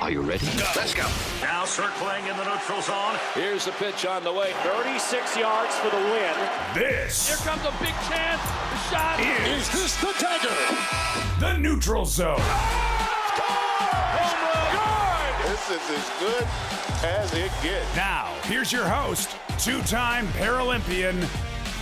Are you ready? Let's go. Now circling in the neutral zone. Here's the pitch on the way. 36 yards for the win. This. Here comes a big chance. The shot. Is this the dagger? The neutral zone. Home run. Good. This is as good as it gets. Now, here's your host, two-time Paralympian,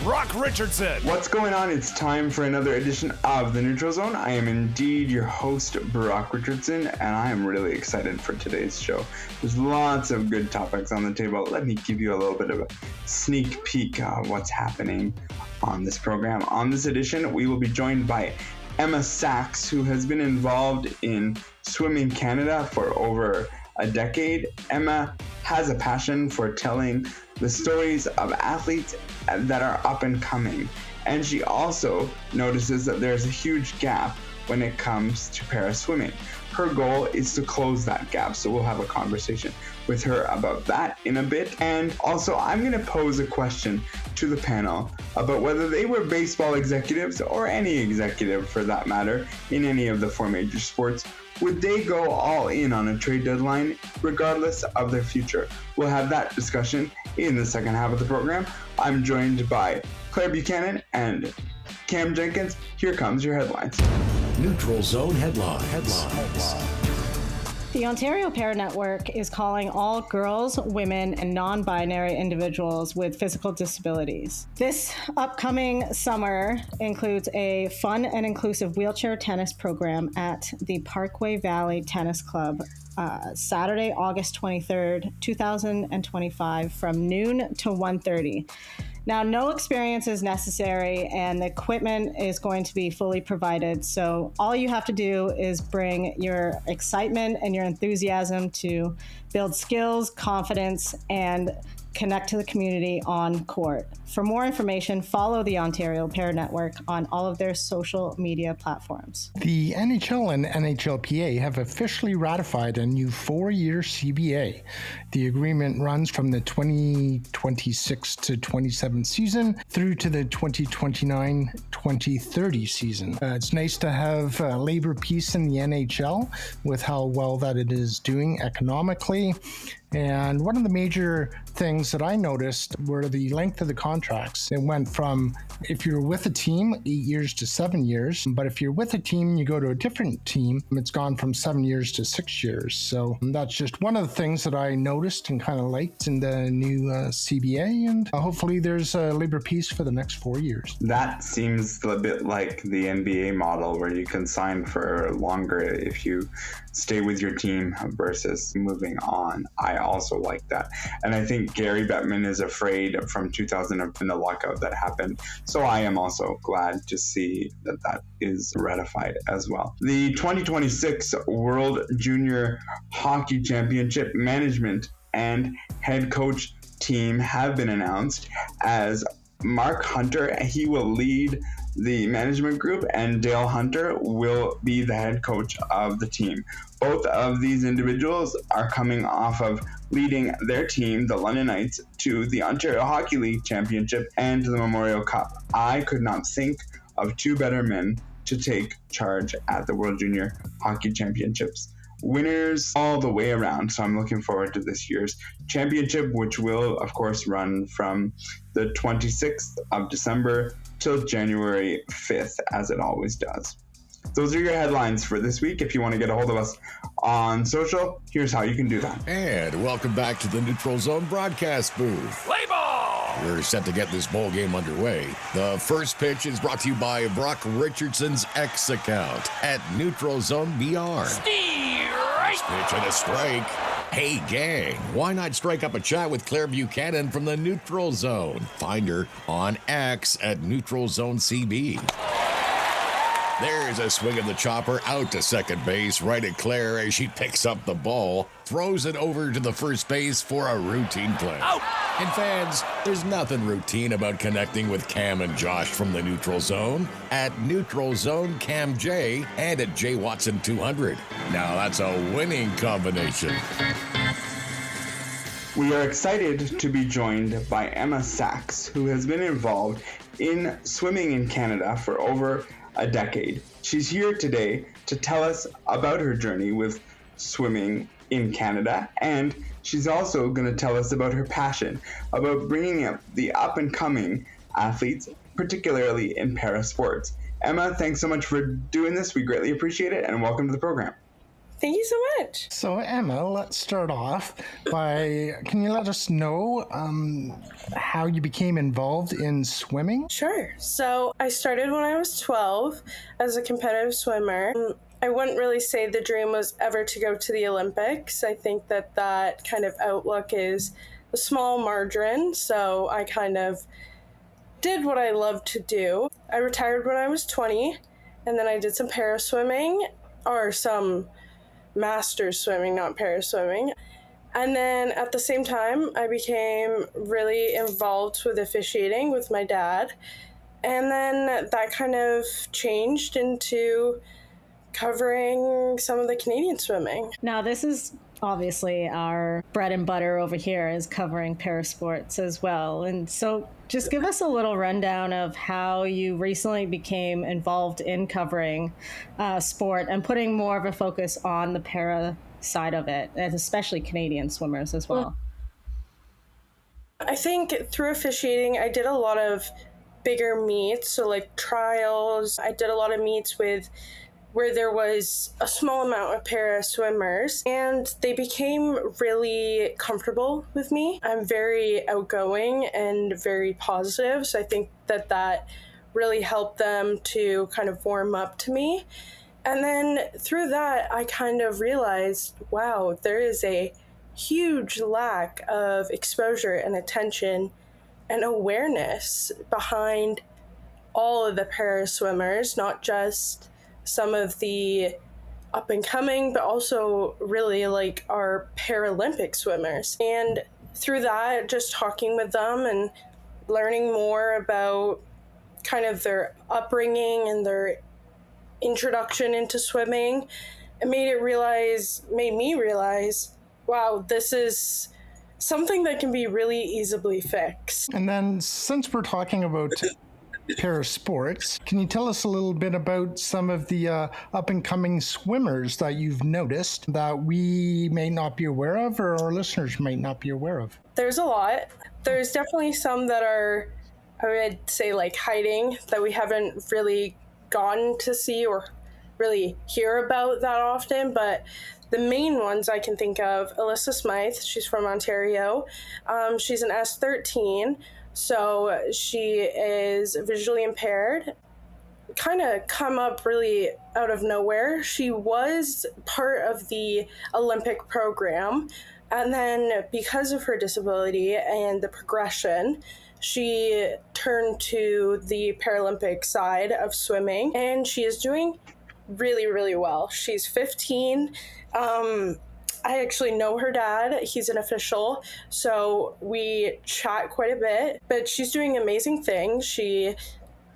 Brock Richardson. What's going on? It's time for another edition of The Neutral Zone. I am indeed your host, Brock Richardson, and I am really excited for today's show. There's lots of good topics on the table. Let me give you a little bit of a sneak peek of what's happening on this program. On this edition, we will be joined by Emma Sachs, who has been involved in Swimming Canada for over a decade. Emma has a passion for telling the stories of athletes that are up and coming, and she also notices that there's a huge gap when it comes to para swimming. Her goal is to close that gap, so we'll have a conversation with her about that in a bit. And also, I'm going to pose a question to the panel about whether they were baseball executives or any executive for that matter in any of the four major sports. Would they go all in on a trade deadline regardless of their future? We'll have that discussion in the second half of the program. I'm joined by Claire Buchanan and Cam Jenkins. Here comes your headlines. Neutral Zone headlines. The Ontario Para Network is calling all girls, women, and non-binary individuals with physical disabilities. This upcoming summer includes a fun and inclusive wheelchair tennis program at the Parkway Valley Tennis Club, Saturday, August 23rd, 2025, from noon to 1:30. Now, no experience is necessary and the equipment is going to be fully provided. So all you have to do is bring your excitement and your enthusiasm to build skills, confidence, and connect to the community on court. For more information, follow the Ontario Para Network on all of their social media platforms. The NHL and NHLPA have officially ratified a new 4-year CBA. The agreement runs from the 2026 to 27 season through to the 2029-2030 season. It's nice to have labor peace in the NHL with how well that it is doing economically. And one of the major things that I noticed were the length of the contracts. It went from, if you're with a team, 8 years to 7 years. But if you're with a team and you go to a different team, it's gone from 7 years to 6 years. So that's just one of the things that I noticed and kind of liked in the new CBA. And hopefully there's labor peace for the next 4 years. That seems a bit like the NBA model where you can sign for longer if you stay with your team versus moving on. I also like that. And I think Gary Bettman is afraid from 2000 from the lockout that happened. So I am also glad to see that that is ratified as well. The 2026 World Junior Hockey Championship management and head coach team have been announced as Mark Hunter. He will lead the management group, and Dale Hunter will be the head coach of the team. Both of these individuals are coming off of leading their team, the London Knights, to the Ontario Hockey League Championship and to the Memorial Cup. I could not think of two better men to take charge at the World Junior Hockey Championships. Winners all the way around, so I'm looking forward to this year's championship, which will, of course, run from the 26th of December till January 5th, as it always does. Those are your headlines for this week. If you want to get a hold of us on social, here's how you can do that. And welcome back to the Neutral Zone broadcast booth. Play ball. We're set to get this bowl game underway. The first pitch is brought to you by Brock Richardson's X account at Neutral Zone BR. Pitch and a strike. Hey, gang, why not strike up a chat with Claire Buchanan from the Neutral Zone? Find her on X at Neutral Zone CB. There's a swing of the chopper out to second base, right at Claire as she picks up the ball, throws it over to the first base for a routine play. Out. And fans, there's nothing routine about connecting with Cam and Josh from the Neutral Zone at Neutral Zone Cam J and at J Watson 200. Now that's a winning combination. We are excited to be joined by Emma Sachs, who has been involved in swimming in Canada for over a decade. She's here today to tell us about her journey with swimming in Canada, and she's also going to tell us about her passion about bringing up the up-and-coming athletes, particularly in para sports. Emma, thanks so much for doing this. We greatly appreciate it, and welcome to the program. Thank you so much. So, Emma, let's start off by, can you let us know how you became involved in swimming? Sure. So I started when I was 12 as a competitive swimmer. I wouldn't really say the dream was ever to go to the Olympics. I think that kind of outlook is a small margarine, so I kind of did what I loved to do. I retired when I was 20, and then I did some para swimming, or some masters swimming, not para swimming. And then at the same time, I became really involved with officiating with my dad. And then that kind of changed into covering some of the Canadian swimming. Now, this is obviously our bread and butter over here, is covering parasports as well. And so just give us a little rundown of how you recently became involved in covering sport and putting more of a focus on the para side of it, and especially Canadian swimmers as well. I think through officiating, I did a lot of bigger meets, so like trials. I did a lot of meets where there was a small amount of para swimmers, and they became really comfortable with me. I'm very outgoing and very positive, so I think that really helped them to kind of warm up to me. And then through that, I kind of realized, wow, there is a huge lack of exposure and attention and awareness behind all of the para swimmers, not just some of the up and coming, but also really like our Paralympic swimmers. And through that, just talking with them and learning more about kind of their upbringing and their introduction into swimming, it made me realize, wow, this is something that can be really easily fixed. And then, since we're talking about para sports, can you tell us a little bit about some of the up and coming swimmers that you've noticed that we may not be aware of, or our listeners might not be aware of? There's a lot. There's definitely some that are, I would say, like hiding, that we haven't really gotten to see or really hear about that often. But the main ones I can think of, Alyssa Smythe, she's from Ontario. She's an S13. So she is visually impaired, kind of come up really out of nowhere. She was part of the Olympic program, and then because of her disability and the progression, she turned to the Paralympic side of swimming, and she is doing really, really well. She's 15. I actually know her dad. He's an official, so we chat quite a bit, but she's doing amazing things. She,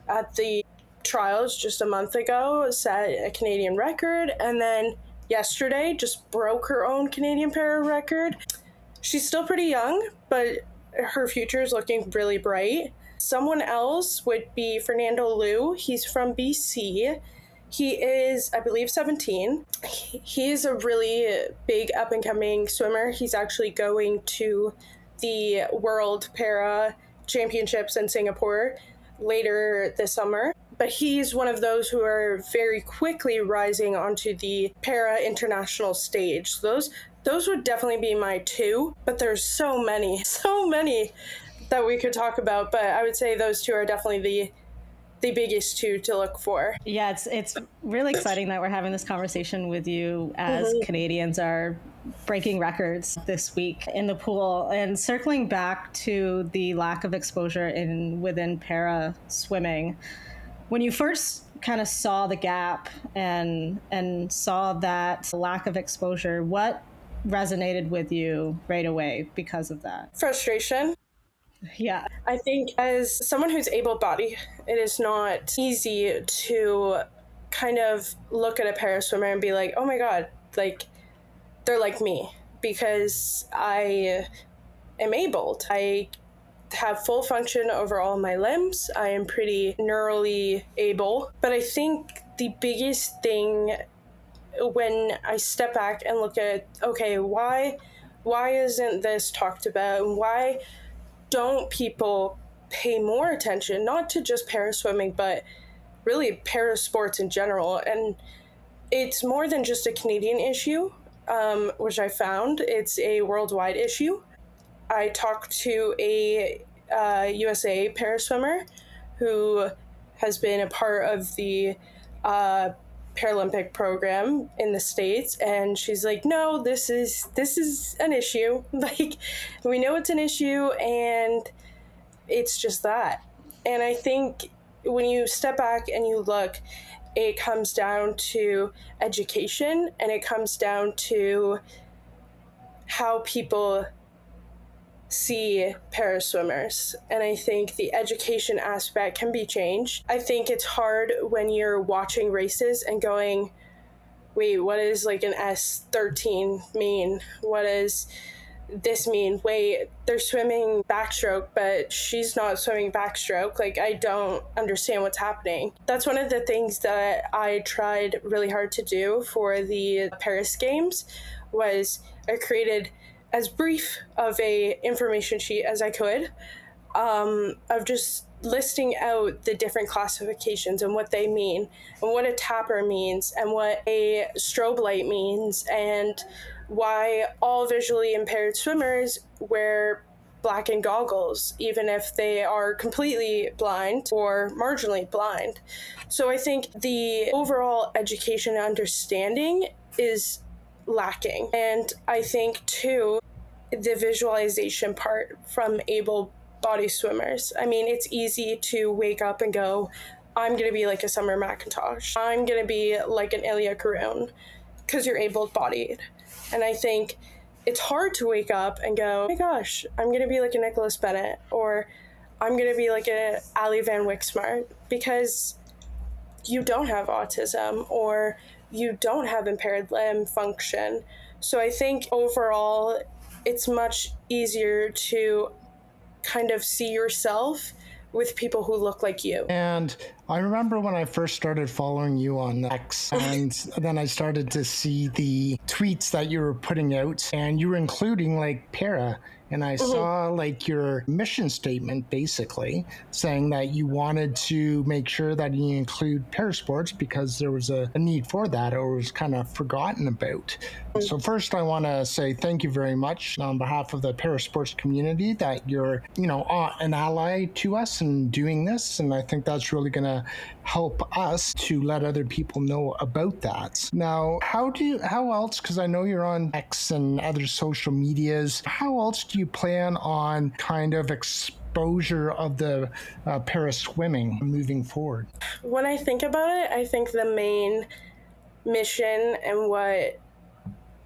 at the trials just a month ago, set a Canadian record, and then yesterday just broke her own Canadian para record. She's still pretty young, but her future is looking really bright. Someone else would be Fernando Liu. He's from BC. He is, I believe, 17. He's a really big up-and-coming swimmer. He's actually going to the World Para Championships in Singapore later this summer. But he's one of those who are very quickly rising onto the para international stage. Those would definitely be my two, but there's so many that we could talk about. But I would say those two are definitely the biggest two to look for. Yeah, it's really exciting that we're having this conversation with you as Canadians are breaking records this week in the pool. And circling back to the lack of exposure within para swimming, when you first kind of saw the gap and saw that lack of exposure, what resonated with you right away because of that? Frustration. Yeah. I think as someone who's able-bodied, it is not easy to kind of look at a para swimmer and be like, oh my God, like they're like me, because I am abled. I have full function over all my limbs. I am pretty neurally able. But I think the biggest thing when I step back and look at, okay, why isn't this talked about? And why don't people pay more attention, not to just para swimming, but really para sports in general? And it's more than just a Canadian issue, which I found. It's a worldwide issue. I talked to a USA para swimmer who has been a part of the Paralympic program in the States, and she's like, no, this is an issue. Like, we know it's an issue, and it's just that. And I think when you step back and you look, it comes down to education, and it comes down to how people see para swimmers. And I think the education aspect can be changed. I think it's hard when you're watching races and going, wait, what does like an S13 mean? What does this mean? Wait, they're swimming backstroke, but she's not swimming backstroke. Like, I don't understand what's happening. That's one of the things that I tried really hard to do for the Paris Games, was I created as brief of a information sheet as I could, of just listing out the different classifications and what they mean, and what a tapper means, and what a strobe light means, and why all visually impaired swimmers wear blackened goggles, even if they are completely blind or marginally blind. So I think the overall education and understanding is lacking. And I think too, the visualization part from able-bodied swimmers. I mean, it's easy to wake up and go, I'm going to be like a Summer McIntosh. I'm going to be like an Ilya Karun, because you're able-bodied. And I think it's hard to wake up and go, oh my gosh, I'm going to be like a Nicholas Bennett, or I'm going to be like a Ali Van Wyksmart, because you don't have autism, or you don't have impaired limb function. So I think overall, it's much easier to kind of see yourself with people who look like you. And I remember when I first started following you on X, and then I started to see the tweets that you were putting out, and you were including like para. And I saw like your mission statement basically saying that you wanted to make sure that you include parasports because there was a need for that, or was kind of forgotten about. So first I want to say thank you very much on behalf of the parasports community that you're, an ally to us in doing this. And I think that's really going to help us to let other people know about that. Now, how else, because I know you're on X and other social medias, how else do you plan on kind of exposure of the para swimming moving forward? When I think about it, I think the main mission and what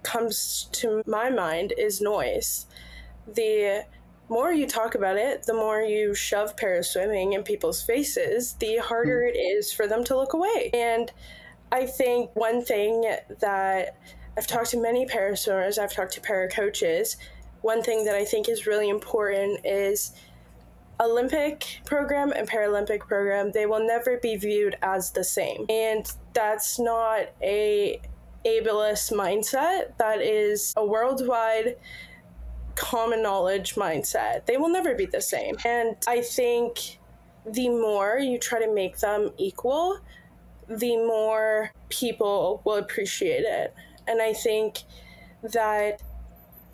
comes to my mind is noise. The more you talk about it, the more you shove para swimming in people's faces, the harder it is for them to look away. And I think one thing that I've talked to many para swimmers, I've talked to para coaches, one thing that I think is really important is Olympic program and Paralympic program, they will never be viewed as the same. And that's not a ableist mindset. That is a worldwide common knowledge mindset. They will never be the same. And I think the more you try to make them equal, the more people will appreciate it. And I think that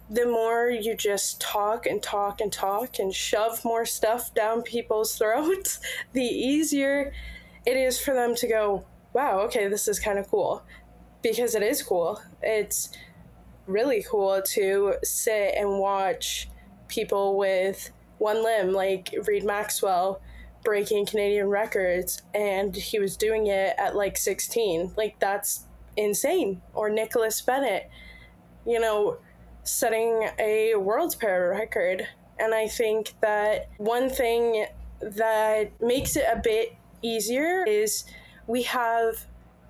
the more you just talk and talk and talk and shove more stuff down people's throats, the easier it is for them to go, wow, okay, this is kind of cool. Because it is cool. It's really cool to sit and watch people with one limb, like Reed Maxwell, breaking Canadian records, and he was doing it at like 16. Like, that's insane. Or Nicholas Bennett, setting a world para record. And I think that one thing that makes it a bit easier is we have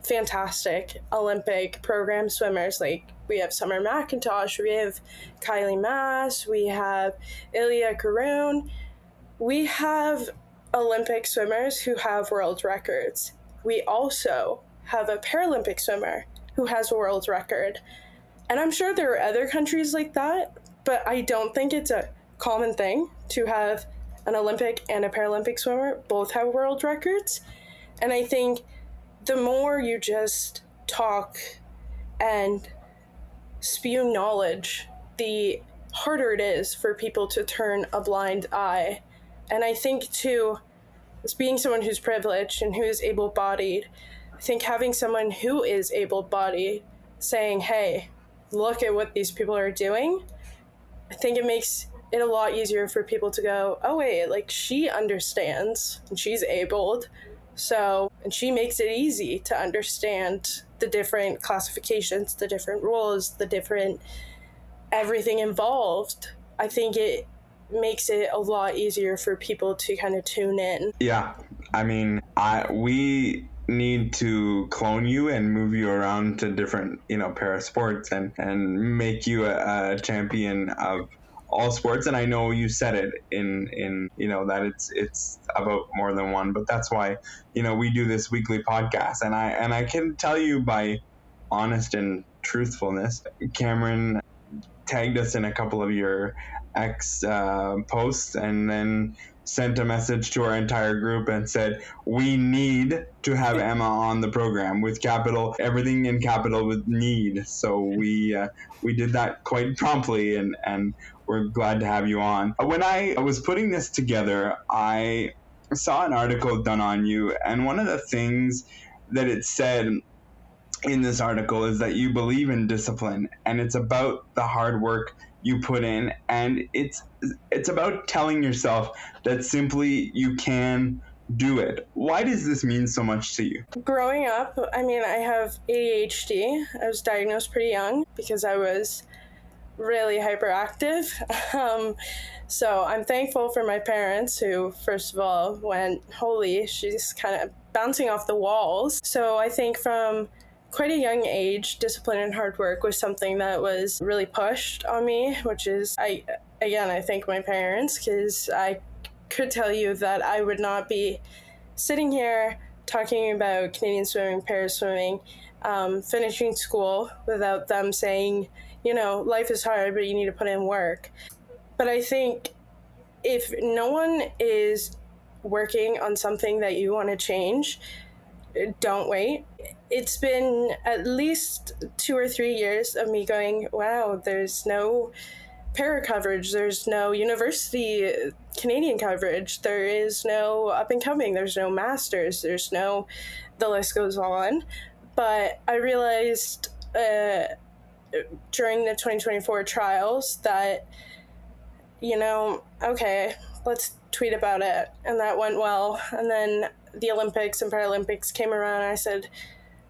fantastic Olympic program swimmers. Like, we have Summer McIntosh, we have Kylie Mass, we have Ilya Karun. We have Olympic swimmers who have world records. We also have a Paralympic swimmer who has a world record. And I'm sure there are other countries like that, but I don't think it's a common thing to have an Olympic and a Paralympic swimmer both have world records. And I think the more you just talk and spew knowledge, the harder it is for people to turn a blind eye. And I think, too, as being someone who's privileged and who is able-bodied, I think having someone who is able-bodied saying, hey, look at what these people are doing, I think it makes it a lot easier for people to go, oh, wait, like, she understands and she's abled. So, and she makes it easy to understand the different classifications, the different rules, the different everything involved. I think it makes it a lot easier for people to kind of tune in. Yeah, I mean, we need to clone you and move you around to different, para sports and make you a champion of all sports. And I know you said it in that it's about more than one, but that's why, we do this weekly podcast. And I can tell you by honest and truthfulness, Cameron tagged us in a couple of your X posts and then sent a message to our entire group and said, we need to have Emma on the program with capital, everything in capital with need. So we did that quite promptly, and we're glad to have you on. When I was putting this together, I saw an article done on you, and one of the things that it said in this article is that you believe in discipline, and it's about the hard work you put in, and it's about telling yourself that simply you can do it. Why does this mean so much to you? Growing up, I have ADHD. I was diagnosed pretty young because I was really hyperactive. So I'm thankful for my parents who, first of all, went, holy, she's kind of bouncing off the walls. So I think from quite a young age, discipline and hard work was something that was really pushed on me, which is, I thank my parents, because I could tell you that I would not be sitting here talking about Canadian swimming, para swimming, finishing school without them saying, life is hard, but you need to put in work. But I think if no one is working on something that you want to change, don't wait. It's been at least 2 or 3 years of me going, wow, there's no para coverage, there's no university Canadian coverage, there is no up and coming, there's no masters, there's no, the list goes on. But I realized during the 2024 trials that, okay, let's tweet about it. And that went well. And then the Olympics and Paralympics came around, and I said,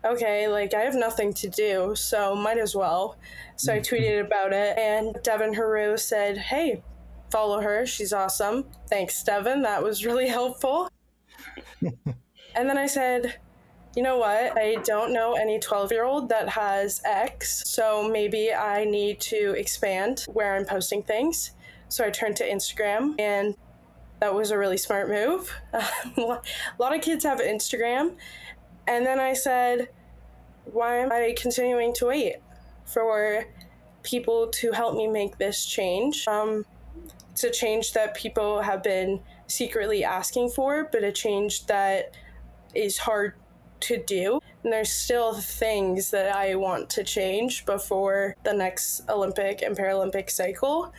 okay, I have nothing to do, so might as well. So I tweeted about it, and Devin Haru said, hey, follow her, she's awesome. Thanks, Devin, that was really helpful. And then I said, you know what, I don't know any 12-year-old that has X, so maybe I need to expand where I'm posting things. So I turned to Instagram, and that was a really smart move. A lot of kids have Instagram. And then I said, why am I continuing to wait for people to help me make this change? It's a change that people have been secretly asking for, but a change that is hard to do. And there's still things that I want to change before the next Olympic and Paralympic cycle.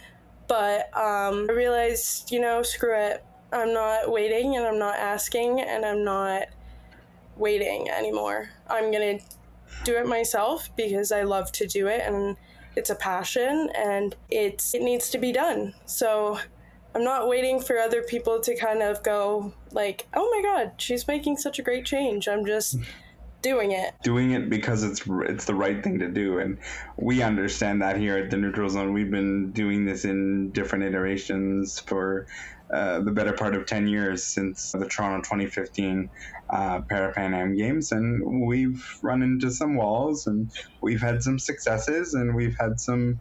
But I realized, screw it. I'm not waiting, and I'm not asking, and I'm not waiting anymore. I'm going to do it myself because I love to do it, and it's a passion, and it needs to be done. So I'm not waiting for other people to kind of go like, oh my God, she's making such a great change. I'm just doing it because it's the right thing to do. And we understand that here at the Neutral Zone. We've been doing this in different iterations for the better part of 10 years, since the Toronto 2015 Para-Pan Am Games, and we've run into some walls, and we've had some successes, and we've had some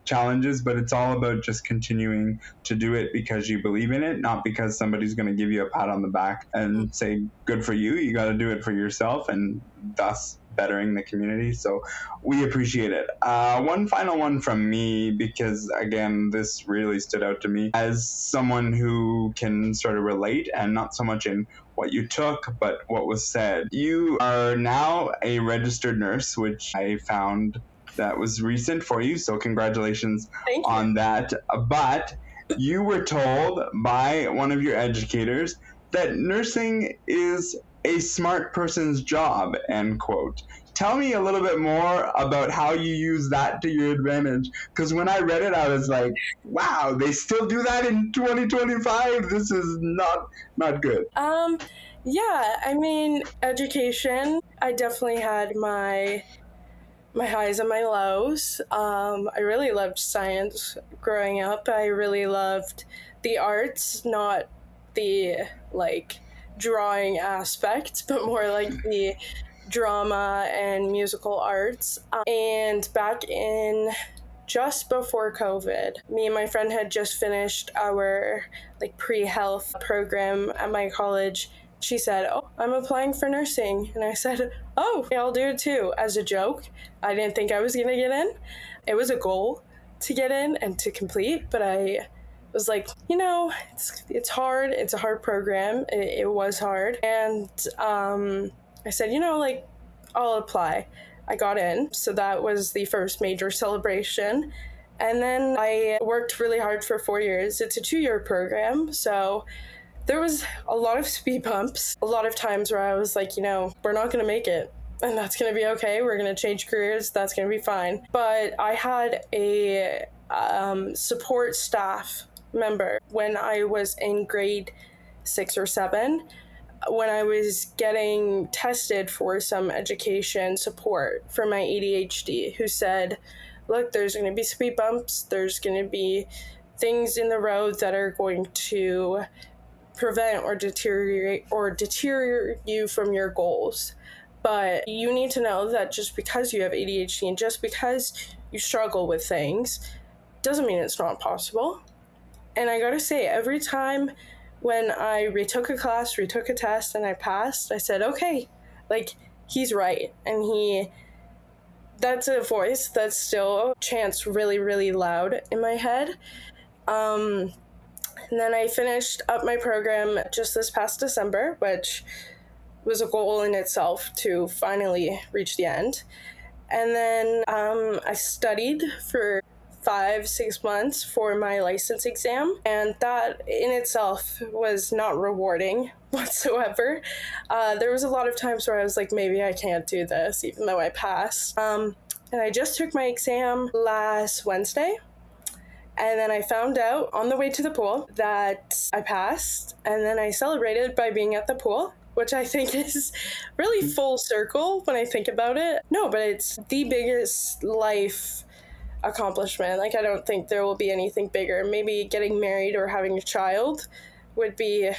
challenges, but it's all about just continuing to do it because you believe in it, not because somebody's going to give you a pat on the back and say good for you. You got to do it for yourself, and thus bettering the community. So we appreciate it. One final one from me, because again, this really stood out to me as someone who can sort of relate, and not so much in what you took, but what was said. You are now a registered nurse, which I found that was recent for you. So congratulations on that. But you were told by one of your educators that nursing is a smart person's job, end quote. Tell me a little bit more about how you use that to your advantage. Because when I read it, I was like, wow, they still do that in 2025? This is not good. Yeah, I mean, education, I definitely had my highs and my lows. I really loved science growing up. I really loved the arts, not the like drawing aspect, but more like the drama and musical arts. And back in just before COVID, me and my friend had just finished our like pre-health program at my college. She said, "Oh, I'm applying for nursing." And I said, "Oh, yeah, I'll do it too," as a joke. I didn't think I was going to get in. It was a goal to get in and to complete, but I was like, it's hard. It's a hard program. It was hard. And I said, I'll apply. I got in. So that was the first major celebration. And then I worked really hard for 4 years. It's a 2-year program. So there was a lot of speed bumps, a lot of times where I was like, we're not going to make it. And that's going to be okay. We're going to change careers. That's going to be fine. But I had a support staff member when I was in grade 6 or 7, when I was getting tested for some education support for my ADHD, who said, look, there's going to be speed bumps. There's going to be things in the road that are going to prevent or deteriorate you from your goals. But you need to know that just because you have ADHD and just because you struggle with things doesn't mean it's not possible. And I gotta say, every time when I retook a class, retook a test, and I passed, I said, okay, he's right. And that's a voice that still chants really, really loud in my head. And then I finished up my program just this past December, which was a goal in itself to finally reach the end. And then I studied for 5-6 months for my license exam, and that in itself was not rewarding whatsoever. There was a lot of times where I was like, maybe I can't do this, even though I passed. And I just took my exam last Wednesday, and then I found out on the way to the pool that I passed, and then I celebrated by being at the pool, which I think is really full circle when I think about it. No, but it's the biggest life accomplishment. I don't think there will be anything bigger. Maybe getting married or having a child would be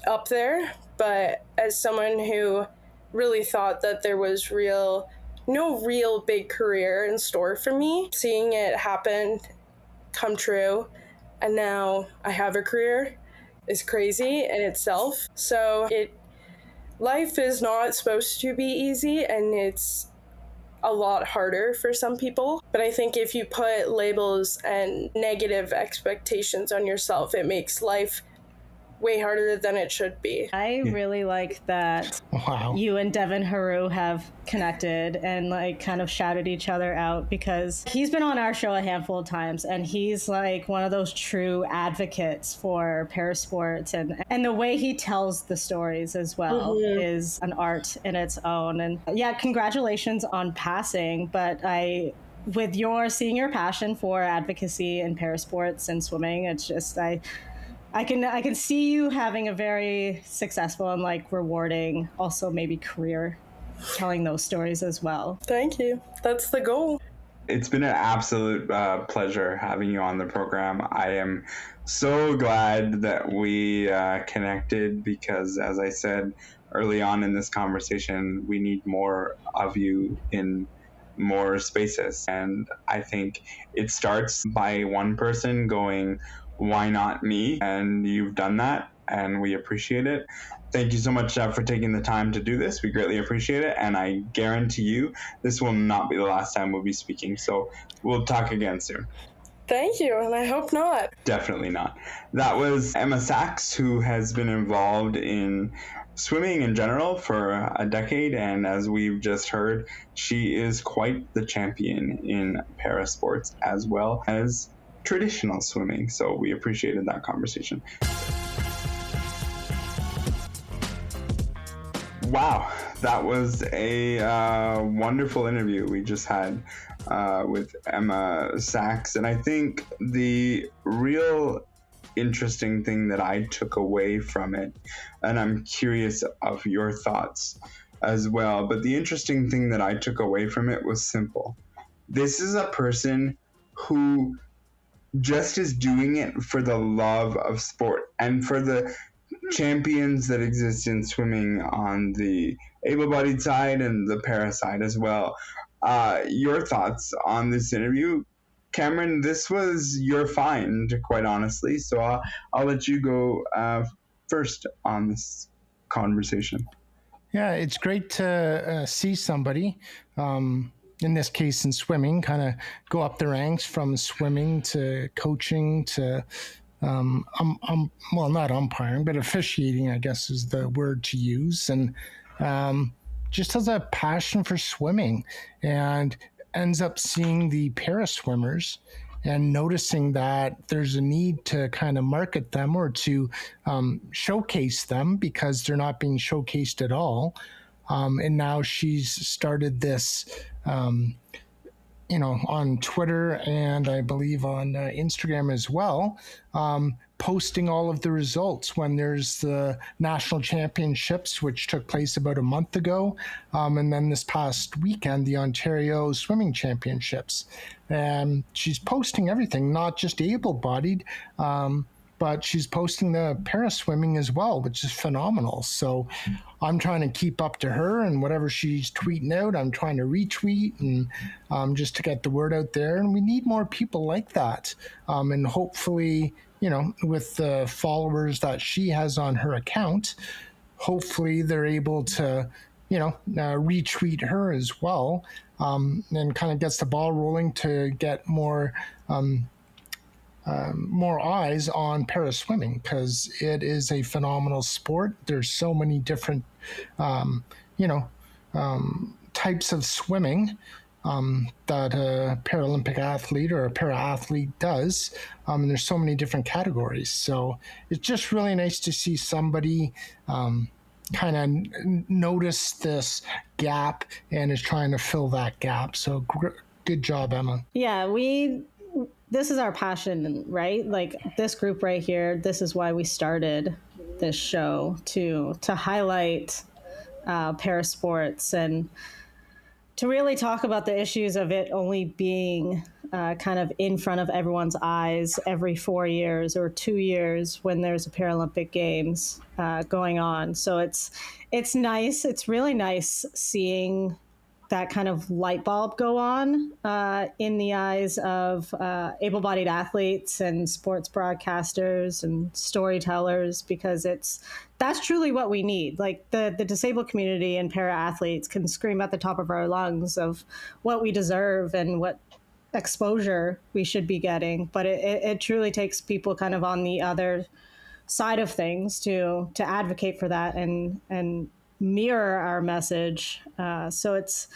up there, but as someone who really thought that there was no real big career in store for me, seeing it happen, come true, and now I have a career is crazy in itself. So life is not supposed to be easy, and it's a lot harder for some people. But I think if you put labels and negative expectations on yourself, it makes life way harder than it should be. I really like that you and Devin Haru have connected and kind of shouted each other out, because he's been on our show a handful of times, and he's one of those true advocates for parasports, and the way he tells the stories as well is an art in its own. And yeah, congratulations on passing, but with seeing your passion for advocacy in parasports and swimming, it's just I can see you having a very successful and rewarding, also maybe career, telling those stories as well. Thank you. That's the goal. It's been an absolute pleasure having you on the program. I am so glad that we connected, because as I said early on in this conversation, we need more of you in more spaces. And I think it starts by one person going, why not me? And you've done that. and we appreciate it. Thank you so much for taking the time to do this. We greatly appreciate it, and I guarantee you this will not be the last time we'll be speaking. So we'll talk again soon. Thank you, and I hope not. Definitely not. That was Emma Sachs, who has been involved in swimming in general for a decade, and as we've just heard, she is quite the champion in para sports as well as traditional swimming. So we appreciated that conversation. Wow, that was a wonderful interview we just had with Emma Sachs. And I think the real interesting thing that I took away from it, and I'm curious of your thoughts as well, but the interesting thing that I took away from it was simple. This is a person who just is doing it for the love of sport and for the champions that exist in swimming on the able-bodied side and the para side as well. Your thoughts on this interview? Cameron, this was your find, quite honestly, so I'll let you go first on this conversation. Yeah, it's great to see somebody, in this case in swimming, kind of go up the ranks from swimming to coaching to well, not umpiring, but officiating, I guess is the word to use. And just has a passion for swimming and ends up seeing the para swimmers and noticing that there's a need to kind of market them or to showcase them because they're not being showcased at all. And now she's started this on Twitter and I believe on Instagram as well, posting all of the results when there's the national championships, which took place about a month ago. And then this past weekend, the Ontario Swimming Championships. And she's posting everything, not just able-bodied, but she's posting the para swimming as well, which is phenomenal. So I'm trying to keep up to her, and whatever she's tweeting out, I'm trying to retweet and just to get the word out there. And we need more people like that. And hopefully, with the followers that she has on her account, hopefully they're able to, retweet her as well, and kind of gets the ball rolling to get more eyes on para swimming, because it is a phenomenal sport. There's so many different, types of swimming that a Paralympic athlete or a para athlete does. And there's so many different categories. So it's just really nice to see somebody kind of notice this gap and is trying to fill that gap. So good job, Emma. Yeah, this is our passion, right? Like this group right here, this is why we started this show, to highlight para sports and to really talk about the issues of it only being kind of in front of everyone's eyes every 4 years or 2 years when there's a Paralympic Games going on. So it's nice. It's really nice seeing that kind of light bulb go on in the eyes of able-bodied athletes and sports broadcasters and storytellers, because that's truly what we need. Like the disabled community and para athletes can scream at the top of our lungs of what we deserve and what exposure we should be getting, but it truly takes people kind of on the other side of things to advocate for that and mirror our message. So it's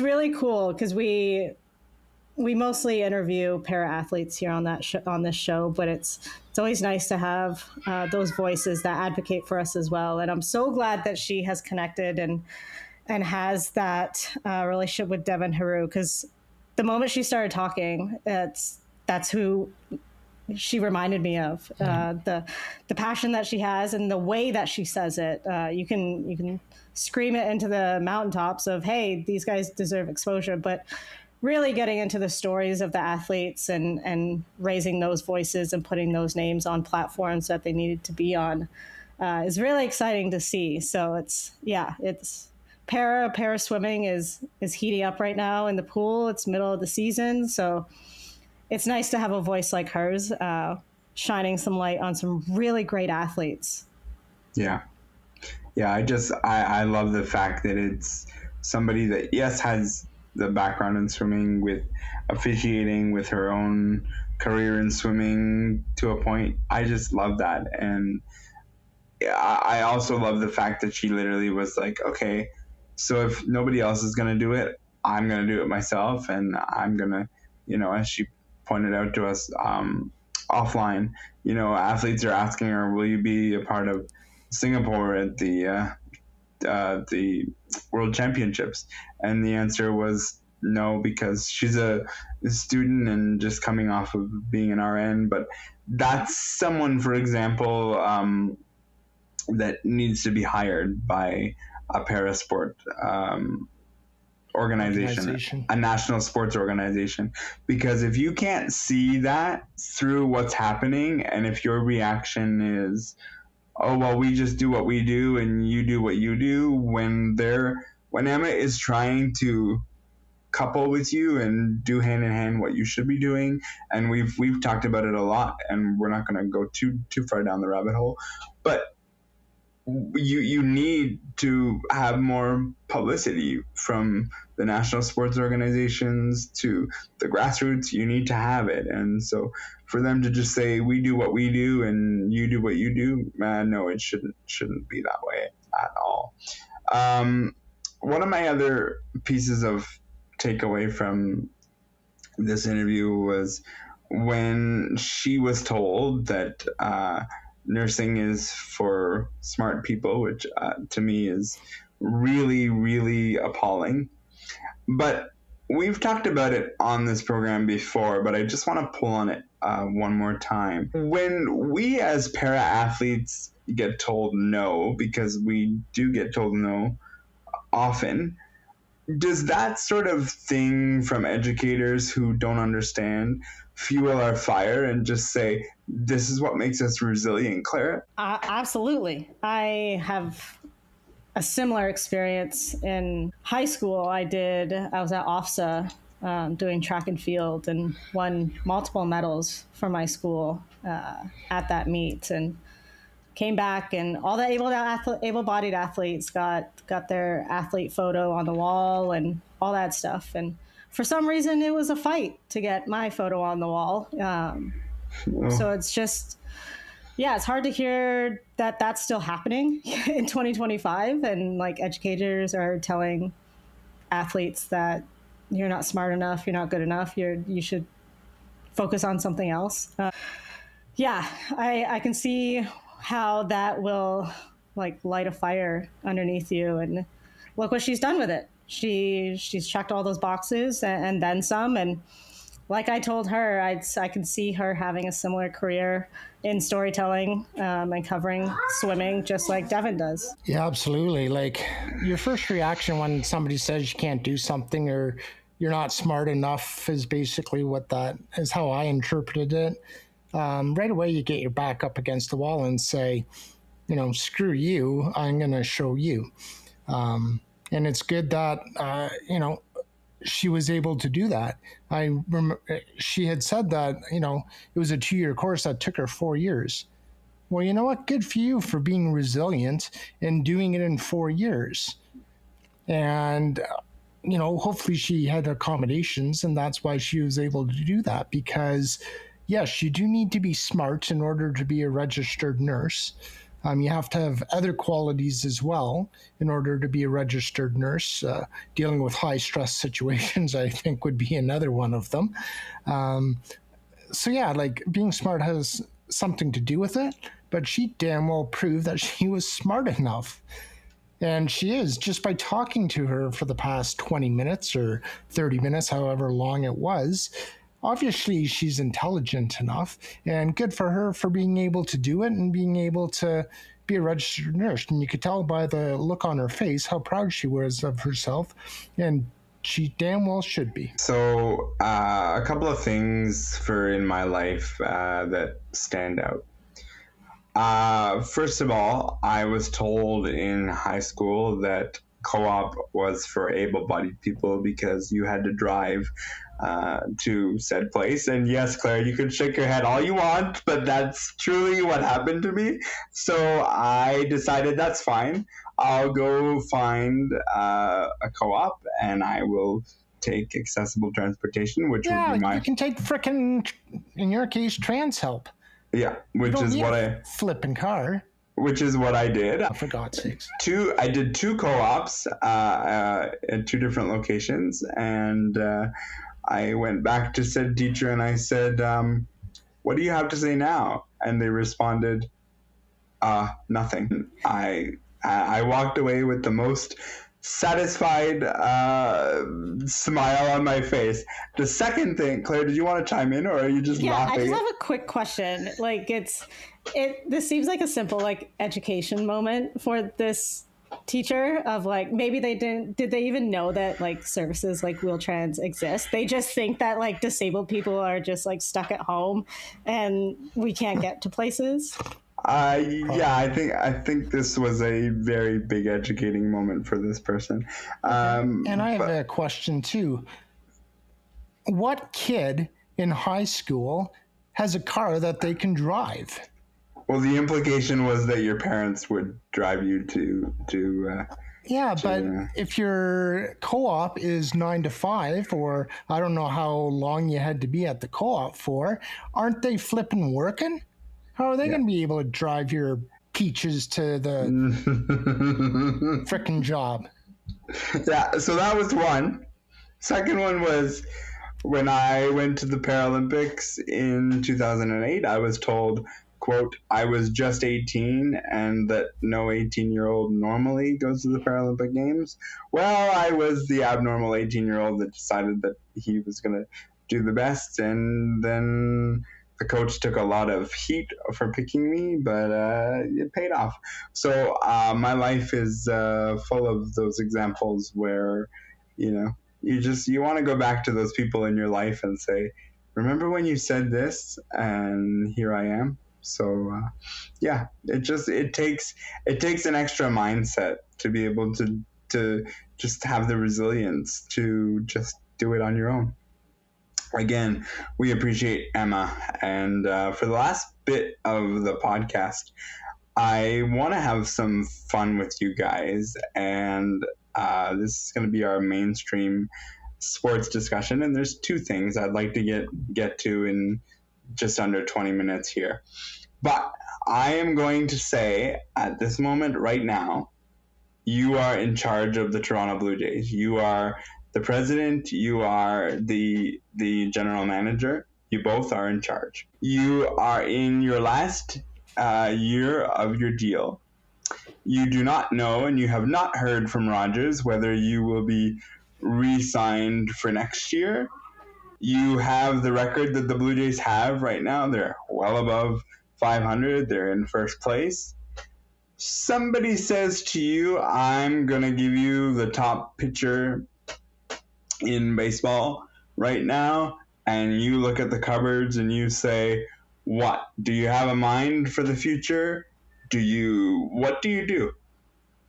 really cool because we mostly interview para athletes here on this show, but it's always nice to have those voices that advocate for us as well. And I'm so glad that she has connected and has that relationship with Devin Haru, because the moment she started talking, that's who she reminded me of. The passion that she has and the way that she says it. You can scream it into the mountaintops of, hey, these guys deserve exposure, but really getting into the stories of the athletes and raising those voices and putting those names on platforms that they needed to be on is really exciting to see. So it's para swimming is heating up right now in the pool. It's middle of the season, so it's nice to have a voice like hers shining some light on some really great athletes. Yeah. I love the fact that it's somebody that, yes, has the background in swimming, with officiating, with her own career in swimming to a point. I just love that. And I also love the fact that she literally was like, okay, so if nobody else is going to do it, I'm going to do it myself. And I'm going to, as she pointed out to us offline, athletes are asking her, will you be a part of Singapore at the World Championships? And the answer was no, because she's a student and just coming off of being an RN. But that's someone, for example, that needs to be hired by a parasport organization, a national sports organization. Because if you can't see that through what's happening, and if your reaction is, oh, well, we just do what we do and you do what you do, when Emma is trying to couple with you and do hand in hand what you should be doing, and we've talked about it a lot, and we're not going to go too far down the rabbit hole, but you need to have more publicity from the national sports organizations to the grassroots. You need to have it. And so for them to just say, we do what we do and you do what you do, man, no, it shouldn't be that way at all. One of my other pieces of takeaway from this interview was when she was told that nursing is for smart people, which to me is really, really appalling. But we've talked about it on this program before, but I just want to pull on it one more time. When we as para-athletes get told no, because we do get told no often, does that sort of thing from educators who don't understand fuel our fire and just say, this is what makes us resilient, Clara? Absolutely. I have a similar experience in high school. I was at OFSA doing track and field and won multiple medals for my school at that meet, and came back, and all the able-bodied athletes got their athlete photo on the wall and all that stuff. And for some reason, it was a fight to get my photo on the wall. So it's just, it's hard to hear that that's still happening in 2025. And like, educators are telling athletes that you're not smart enough, you're not good enough, you should focus on something else. I can see how that will like light a fire underneath you. And look what she's done with it. She's checked all those boxes and then some. And like I told her, I can see her having a similar career in storytelling and covering swimming, just like Devin does. Yeah, absolutely. Like, your first reaction when somebody says you can't do something or you're not smart enough is basically how I interpreted it. Right away, you get your back up against the wall and say, screw you, I'm going to show you. And it's good that, she was able to do that. I remember she had said that, it was a 2-year course that took her 4 years. Well, you know what? Good for you for being resilient and doing it in 4 years. And, hopefully she had accommodations, and that's why she was able to do that, because yes, you do need to be smart in order to be a registered nurse. You have to have other qualities as well in order to be a registered nurse. Dealing with high stress situations, I think, would be another one of them. Like, being smart has something to do with it, but she damn well proved that she was smart enough. And she is, just by talking to her for the past 20 minutes or 30 minutes, however long it was. Obviously, she's intelligent enough, and good for her for being able to do it and being able to be a registered nurse. And you could tell by the look on her face how proud she was of herself, and she damn well should be. So a couple of things in my life that stand out. First of all, I was told in high school that co-op was for able-bodied people because you had to drive to said place. And yes, Claire, you can shake your head all you want, but that's truly what happened to me. So I decided that's fine. I'll go find a co-op and I will take accessible transportation, which would be my... you can take frickin', in your case, trans help. Yeah, which is what I... flipping car. Which is what I did. Oh, for God's sakes. I did 2 co-ops at 2 different locations, and I went back to said teacher and I said, what do you have to say now? And they responded, nothing. I walked away with the most satisfied smile on my face. The second thing, Claire, did you want to chime in, or are you just laughing? I just have a quick question. Like, this seems like a simple like education moment for this teacher of like, maybe did they even know that like services like Wheel-Trans exist? They just think that like disabled people are just like stuck at home and we can't get to places. I think this was a very big educating moment for this person. And I have a question too. What kid in high school has a car that they can drive? Well, the implication was that your parents would drive you to but if your co-op is 9 to 5, or I don't know how long you had to be at the co-op for, aren't they flipping working? How are they going to be able to drive your peaches to the frickin' job? Yeah, so that was one. Second one was when I went to the Paralympics in 2008, I was told, quote, I was just 18 and that no 18-year-old normally goes to the Paralympic Games. Well, I was the abnormal 18-year-old that decided that he was going to do the best, and then the coach took a lot of heat for picking me, but it paid off. So my life is full of those examples where, you want to go back to those people in your life and say, remember when you said this, and here I am. So it takes an extra mindset to be able to just have the resilience to just do it on your own. Again, we appreciate Emma. And for the last bit of the podcast, I want to have some fun with you guys. And this is going to be our mainstream sports discussion. And there's 2 things I'd like to get to in just under 20 minutes here. But I am going to say at this moment right now, you are in charge of the Toronto Blue Jays. You are the president, you are the general manager, you both are in charge. You are in your last year of your deal. You do not know, and you have not heard from Rogers whether you will be re-signed for next year. You have the record that the Blue Jays have right now. They're well above 500. They're in first place. Somebody says to you, I'm going to give you the top pitcher in baseball right now, and you look at the cupboards and you say, what? Do you have a mind for the future? What do you do?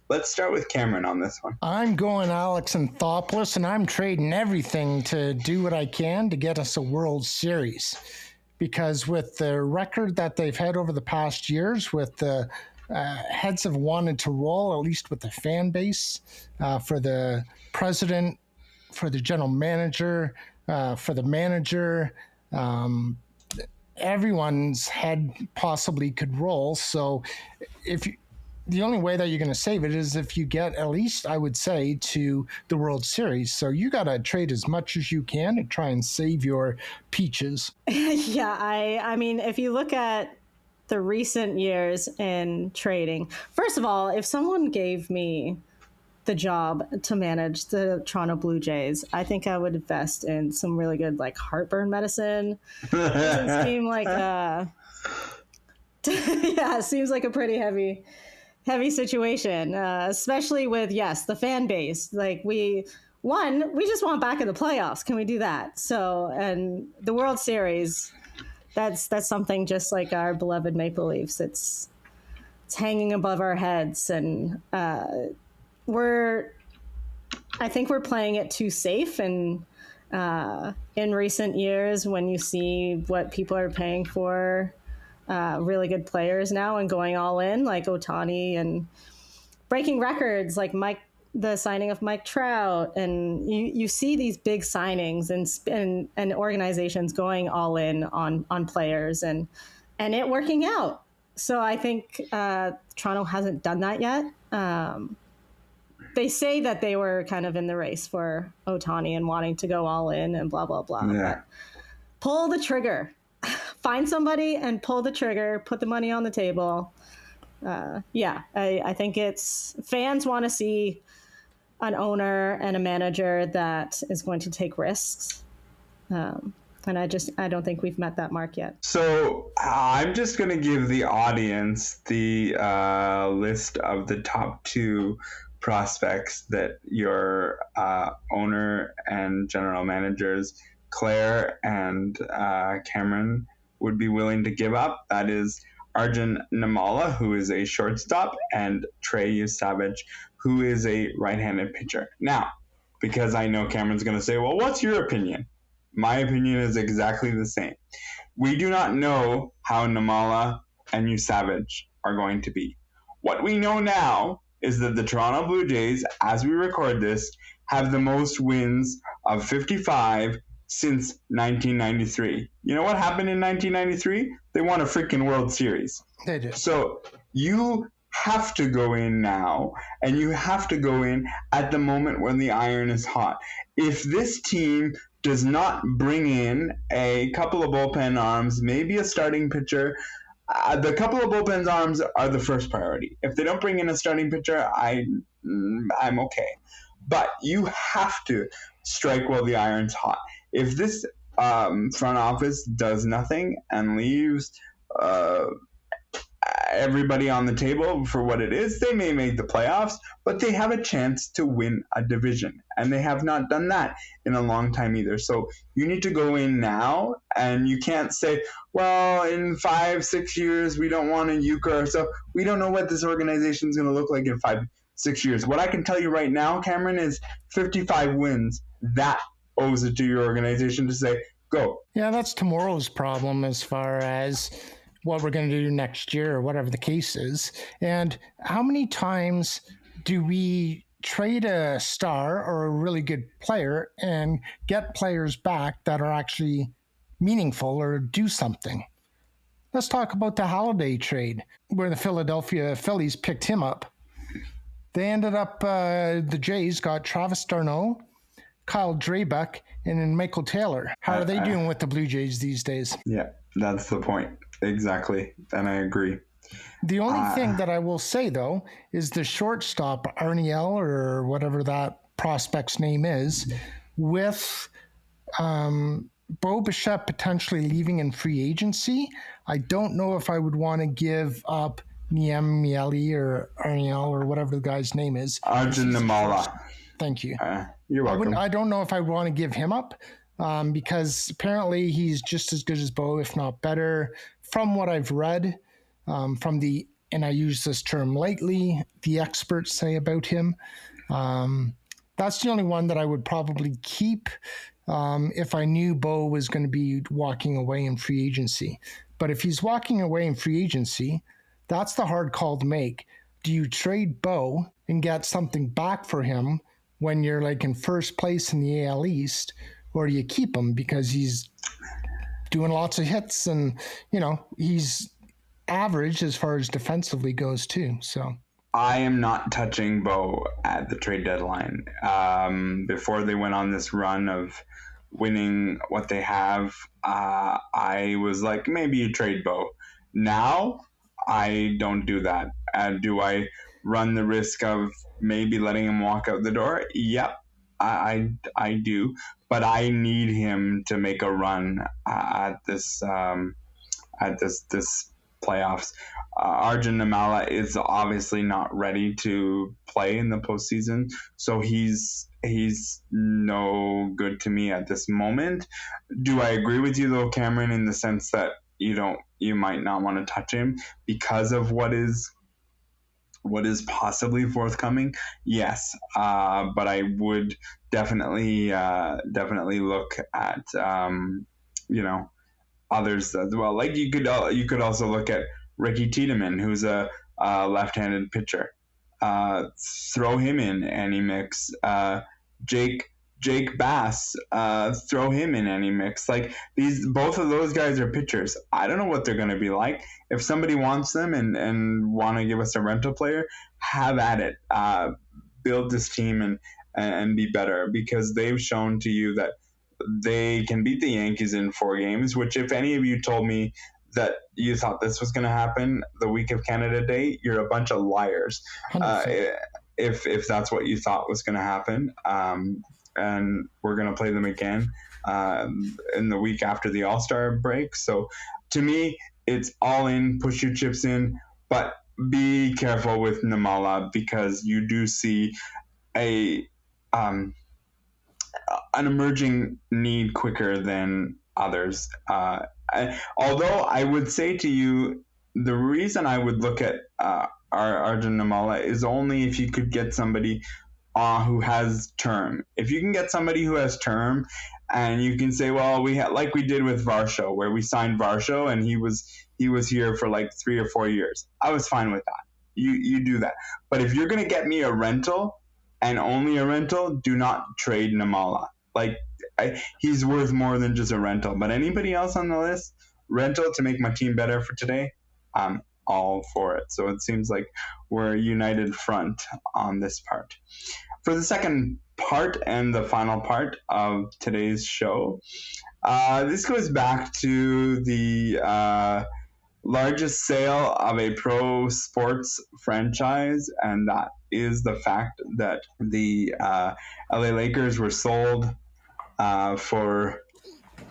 Let's start with Cameron on this one. I'm going Alex Anthopoulos, and I'm trading everything to do what I can to get us a World Series. Because with the record that they've had over the past years, with the heads have wanted to roll, at least with the fan base, for the president, for the general manager, for the manager, everyone's head possibly could roll. So the only way that you're going to save it is if you get at least, I would say, to the World Series. So you got to trade as much as you can to try and save your peaches. Yeah, I mean, if you look at the recent years in trading, first of all, if someone gave me the job to manage the Toronto Blue Jays, I think I would invest in some really good like heartburn medicine. Doesn't seem like it seems like a pretty heavy situation, especially with the fan base. Like we just want back in the playoffs. Can we do that? So, and the World Series, that's something just like our beloved Maple Leafs. It's hanging above our heads, and we're I think we're playing it too safe, and in recent years, when you see what people are paying for really good players now and going all in, like Ohtani, and breaking records like the signing of Mike Trout, and you see these big signings and organizations going all in on players and it working out. So I think Toronto hasn't done that yet. They say that they were kind of in the race for Ohtani and wanting to go all in and blah, blah, blah. Yeah. But pull the trigger. Find somebody and pull the trigger. Put the money on the table. I think fans want to see an owner and a manager that is going to take risks. And I don't think we've met that mark yet. So I'm just going to give the audience the list of the top 2 prospects that your owner and general managers, Claire and Cameron, would be willing to give up. That is Arjun Namala, who is a shortstop, and Trey Savage, who is a right-handed pitcher. Now, because I know Cameron's going to say, well, what's your opinion? My opinion is exactly the same. We do not know how Namala and Savage are going to be. What we know now is that the Toronto Blue Jays, as we record this, have the most wins of 55 since 1993. You know what happened in 1993? They won a freaking World Series. They did. So you have to go in now, and you have to go in at the moment when the iron is hot. If this team does not bring in a couple of bullpen arms, maybe a starting pitcher, the couple of bullpen arms are the first priority. If they don't bring in a starting pitcher, I'm okay. But you have to strike while the iron's hot. If this front office does nothing and leaves everybody on the table for what it is, they may make the playoffs, but they have a chance to win a division, and they have not done that in a long time either. So you need to go in now, and you can't say, well, in 5-6 years we don't want to euchre, so we don't know what this organization is going to look like in 5-6 years. What I can tell you right now, Cameron, is 55 wins. That owes it to your organization to say, go. Yeah, that's tomorrow's problem as far as what we're going to do next year or whatever the case is. And how many times do we trade a star or a really good player and get players back that are actually meaningful or do something? Let's talk about the Halladay trade where the Philadelphia Phillies picked him up. They ended up, the Jays got Travis d'Arnaud, Kyle Drabek, and then Michael Taylor. How are they doing with the Blue Jays these days? Yeah, that's the point. Exactly. And I agree. The only thing that I will say, though, is the shortstop, Arniel, or whatever that prospect's name is, with Bo Bichette potentially leaving in free agency, I don't know if I would want to give up Niem Mieli or Arniel or whatever the guy's name is. Arjun Namala. Thank you. You're welcome. I don't know if I want to give him up because apparently he's just as good as Bo, if not better. From what I've read, and I use this term lightly, the experts say about him. That's the only one that I would probably keep if I knew Bo was going to be walking away in free agency. But if he's walking away in free agency, that's the hard call to make. Do you trade Bo and get something back for him when you're like in first place in the AL East, or do you keep him because he's doing lots of hits and, you know, he's average as far as defensively goes too. So I am not touching Bo at the trade deadline. Before they went on this run of winning what they have, I was like, maybe you trade Bo. Now, I don't do that. Do I run the risk of maybe letting him walk out the door? Yep, I do. But I need him to make a run at this playoffs. Arjun Namala is obviously not ready to play in the postseason, so he's no good to me at this moment. Do I agree with you though, Cameron, in the sense that you might not want to touch him because of what is what is possibly forthcoming, yes. But I would definitely look at others as well. Like you could also look at Ricky Tiedemann, who's a left-handed pitcher. Throw him in any mix. Jake Bass, throw him in any mix. Like both of those guys are pitchers. I don't know what they're going to be like. If somebody wants them and want to give us a rental player, have at it. Build this team and be better, because they've shown to you that they can beat the Yankees in 4 games, which if any of you told me that you thought this was going to happen the week of Canada Day, you're a bunch of liars. If that's what you thought was going to happen. And we're going to play them again in the week after the All-Star break. So to me, it's all in, push your chips in, but be careful with Nimmala, because you do see an emerging need quicker than others. Although I would say to you, the reason I would look at Arjun Nimmala is only if you could get somebody who has term. If you can get somebody who has term, and you can say, well, like we did with Varsho, where we signed Varsho and he was here for like 3 or 4 years. I was fine with that. You do that. But if you're going to get me a rental and only a rental, do not trade Nimmala. Like he's worth more than just a rental. But anybody else on the list, rental to make my team better for today, I'm all for it. So it seems like we're a united front on this part. For the second part and the final part of today's show, this goes back to the largest sale of a pro sports franchise, and that is the fact that the LA Lakers were sold for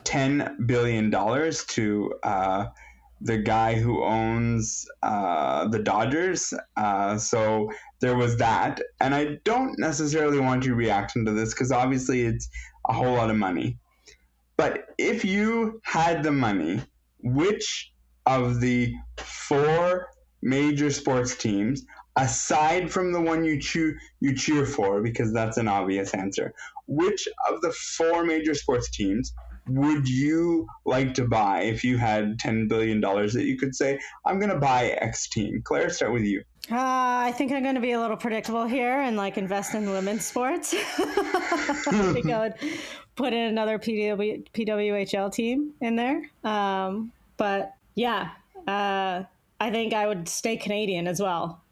$10 billion to the guy who owns the Dodgers. So there was that. And I don't necessarily want you reacting to this, because obviously it's a whole lot of money. But if you had the money, which of the 4 major sports teams, aside from the one you cheer for, because that's an obvious answer, which of the 4 major sports teams would you like to buy if you had $10 billion that you could say, I'm going to buy X team? Claire, start with you. I think I'm going to be a little predictable here and invest in women's sports. I think I would put in another PWHL team in there. But yeah, I think I would stay Canadian as well.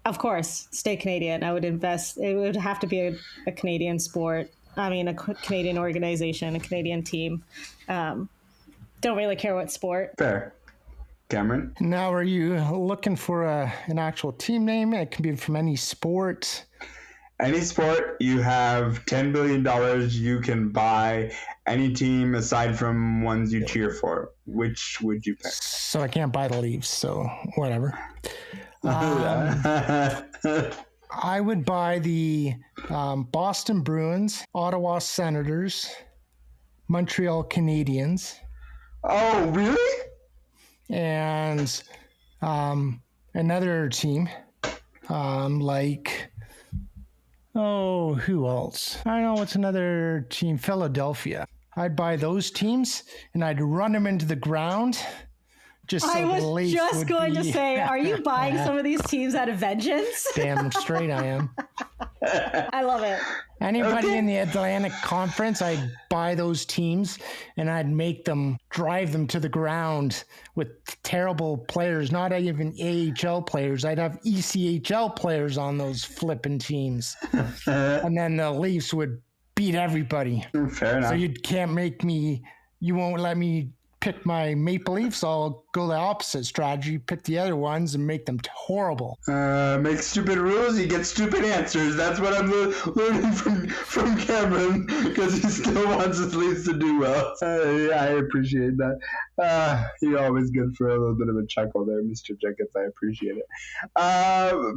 Of course, stay Canadian. I would invest. It would have to be a Canadian sport. I mean, a Canadian organization, a Canadian team. Don't really care what sport. Fair. Cameron? Now, are you looking for an actual team name? It can be from any sport. Any sport. You have $10 billion. You can buy any team aside from ones you cheer for. Which would you pick? So I can't buy the Leafs, so whatever. I would buy the Boston Bruins, Ottawa Senators, Montreal Canadiens. Oh, really? And another team who else? I don't know what's another team. Philadelphia. I'd buy those teams and I'd run them into the ground. I was just going to say, are you buying some of these teams out of vengeance? Damn straight I am. I love it. Anybody in the Atlantic Conference, I'd buy those teams and I'd drive them to the ground with terrible players, not even AHL players. I'd have ECHL players on those flipping teams. And then the Leafs would beat everybody. Fair enough. So you won't let me pick my Maple Leafs. I'll go the opposite strategy, pick the other ones and make them horrible. Make stupid rules, you get stupid answers. That's what I'm learning from Cameron, because he still wants his Leafs to do well. Yeah, I appreciate that. You're always good for a little bit of a chuckle there, Mr. Jenkins. I appreciate it.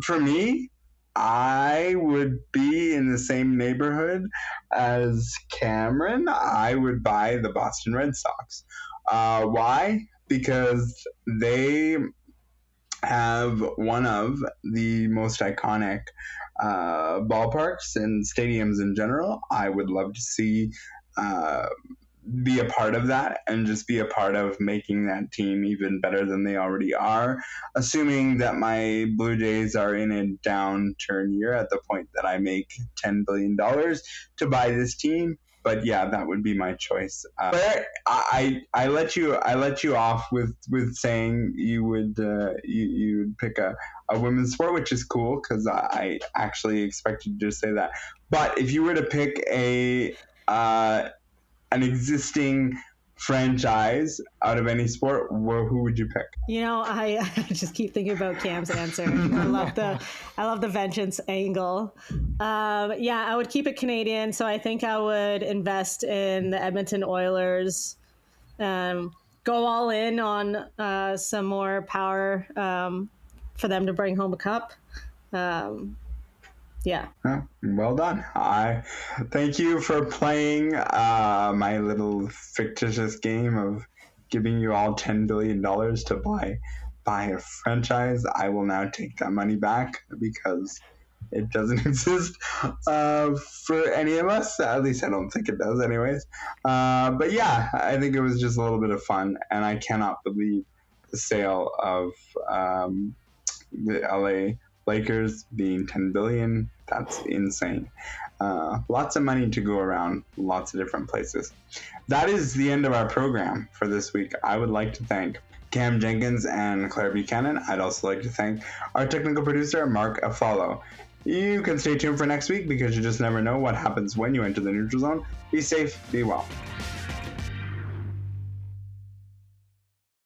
For me, I would be in the same neighborhood as Cameron. I would buy the Boston Red Sox. Why? Because they have one of the most iconic ballparks and stadiums in general. I would love to see be a part of that and just be a part of making that team even better than they already are, assuming that my Blue Jays are in a downturn year at the point that I make $10 billion to buy this team. But yeah, that would be my choice. But I let you off with saying you would pick a women's sport, which is cool because I actually expected you to say that. But if you were to pick an existing franchise out of any sport, who would you pick? I just keep thinking about Cam's answer. I love the vengeance angle. I would keep it Canadian. So I think I would invest in the Edmonton Oilers. Go all in on some more power for them to bring home a cup. Yeah. Well done. I thank you for playing my little fictitious game of giving you all $10 billion to buy a franchise. I will now take that money back because it doesn't exist for any of us. At least I don't think it does anyways. But yeah, I think it was just a little bit of fun, and I cannot believe the sale of the LA Lakers being $10 billion. That's insane. Lots of money to go around, lots of different places. That is the end of our program for this week. I would like to thank Cam Jenkins and Claire Buchanan. I'd also like to thank our technical producer, Mark Affollo. You can stay tuned for next week because you just never know what happens when you enter the neutral zone. Be safe, be well.